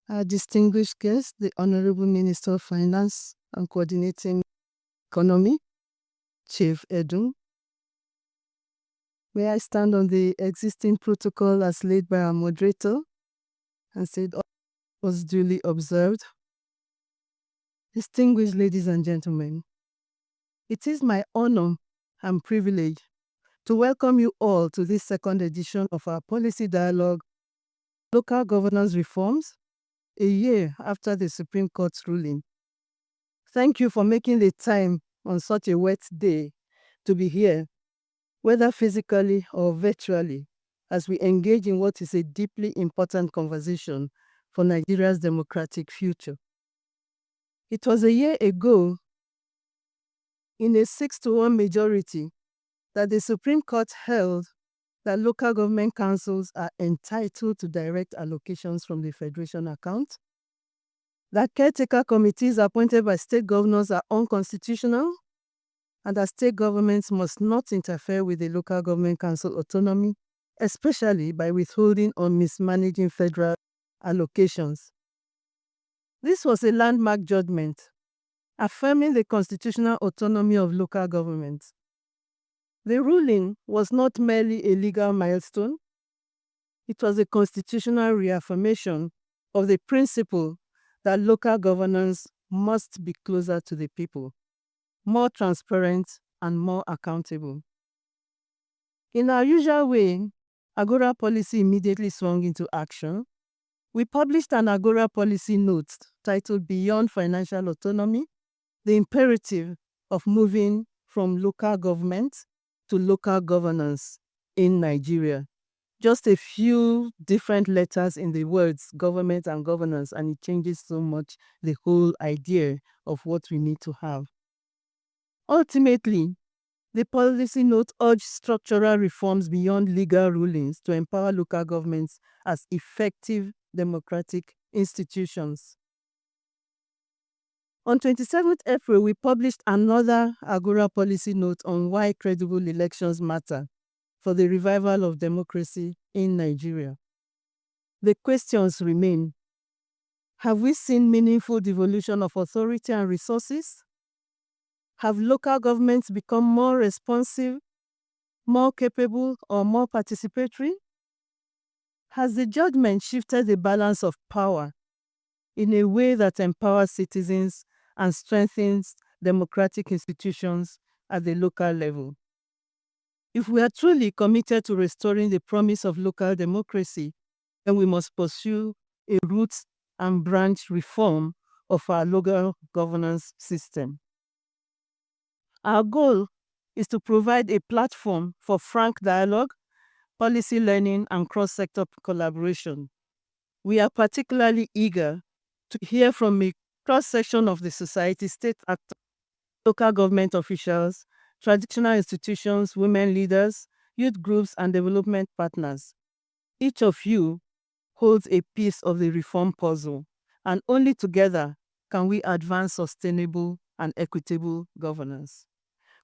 Our distinguished guest, the Honorable Minister of Finance and Coordinating Economy, Chief Edun. May I stand on the existing protocol as laid by our moderator and said all was duly observed. Distinguished ladies and gentlemen, it is my honor and privilege to welcome you all to this second edition of our policy dialogue, Local Governance Reforms, a year after the Supreme Court's ruling. Thank you for making the time on such a wet day to be here, whether physically or virtually, as we engage in what is a deeply important conversation for Nigeria's democratic future. It was a year ago, in a 6-1 majority, that the Supreme Court held that local government councils are entitled to direct allocations from the Federation account, that caretaker committees appointed by state governors are unconstitutional, and that state governments must not interfere with the local government council autonomy, especially by withholding or mismanaging federal allocations. This was a landmark judgment, affirming the constitutional autonomy of local governments. The ruling was not merely a legal milestone, it was a constitutional reaffirmation of the principle that local governance must be closer to the people, more transparent, and more accountable. In our usual way, Agora Policy immediately swung into action. We published an Agora Policy note titled Beyond Financial Autonomy, the imperative of moving from local government to local governance in Nigeria. Just a few different letters in the words government and governance, and it changes so much the whole idea of what we need to have. Ultimately, the policy note urged structural reforms beyond legal rulings to empower local governments as effective democratic institutions. On 27th April, we published another Agora Policy note on why credible elections matter for the revival of democracy in Nigeria. The questions remain. Have we seen meaningful devolution of authority and resources? Have local governments become more responsive, more capable, or more participatory? Has the judgment shifted the balance of power in a way that empowers citizens and strengthens democratic institutions at the local level? If we are truly committed to restoring the promise of local democracy, then we must pursue a roots and branch reform of our local governance system. Our goal is to provide a platform for frank dialogue, policy learning, and cross-sector collaboration. We are particularly eager to hear from a cross-section of the society, state actors, local government officials, traditional institutions, women leaders, youth groups, and development partners. Each of you holds a piece of the reform puzzle, and only together can we advance sustainable and equitable governance.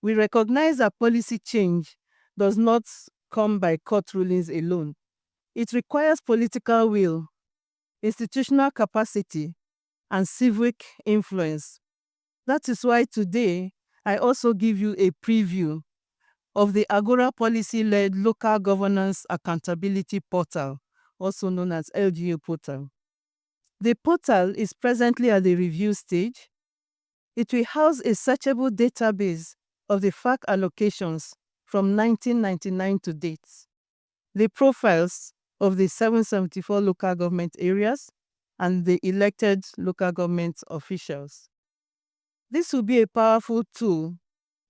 We recognize that policy change does not come by court rulings alone. It requires political will, institutional capacity, and civic influence. That is why today I also give you a preview of the Agora Policy-led Local Governance Accountability Portal, also known as LGA portal. The portal is presently at the review stage. It will house a searchable database of the FAC allocations from 1999 to date, the profiles of the 774 local government areas, and the elected local government officials. This will be a powerful tool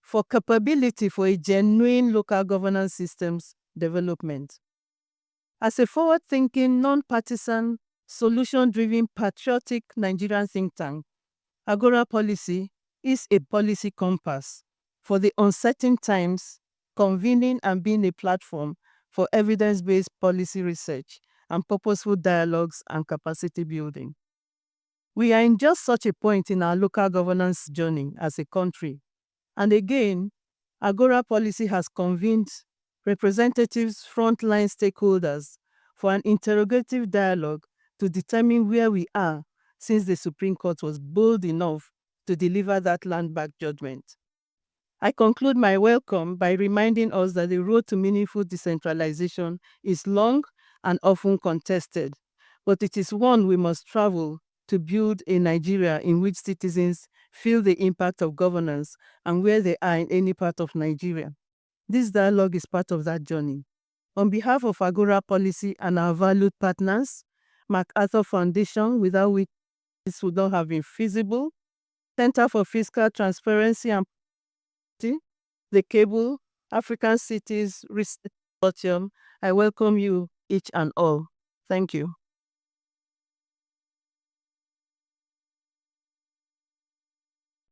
for capability for a genuine local governance systems development. As a forward-thinking, non-partisan, solution-driven, patriotic Nigerian think tank, Agora Policy is a policy compass for the uncertain times, convening and being a platform for evidence-based policy research and purposeful dialogues and capacity building. We are in just such a point in our local governance journey as a country. And again, Agora Policy has convened representatives, frontline stakeholders for an interrogative dialogue to determine where we are, since the Supreme Court was bold enough to deliver that landmark judgment. I conclude my welcome by reminding us that the road to meaningful decentralization is long and often contested, but it is one we must travel to build a Nigeria in which citizens feel the impact of governance and where they are in any part of Nigeria. This dialogue is part of that journey. On behalf of Agora Policy and our valued partners, MacArthur Foundation, without which this would not have been feasible, Center for Fiscal Transparency and the Cable, African Cities Research Consortium, I welcome you each and all. Thank you.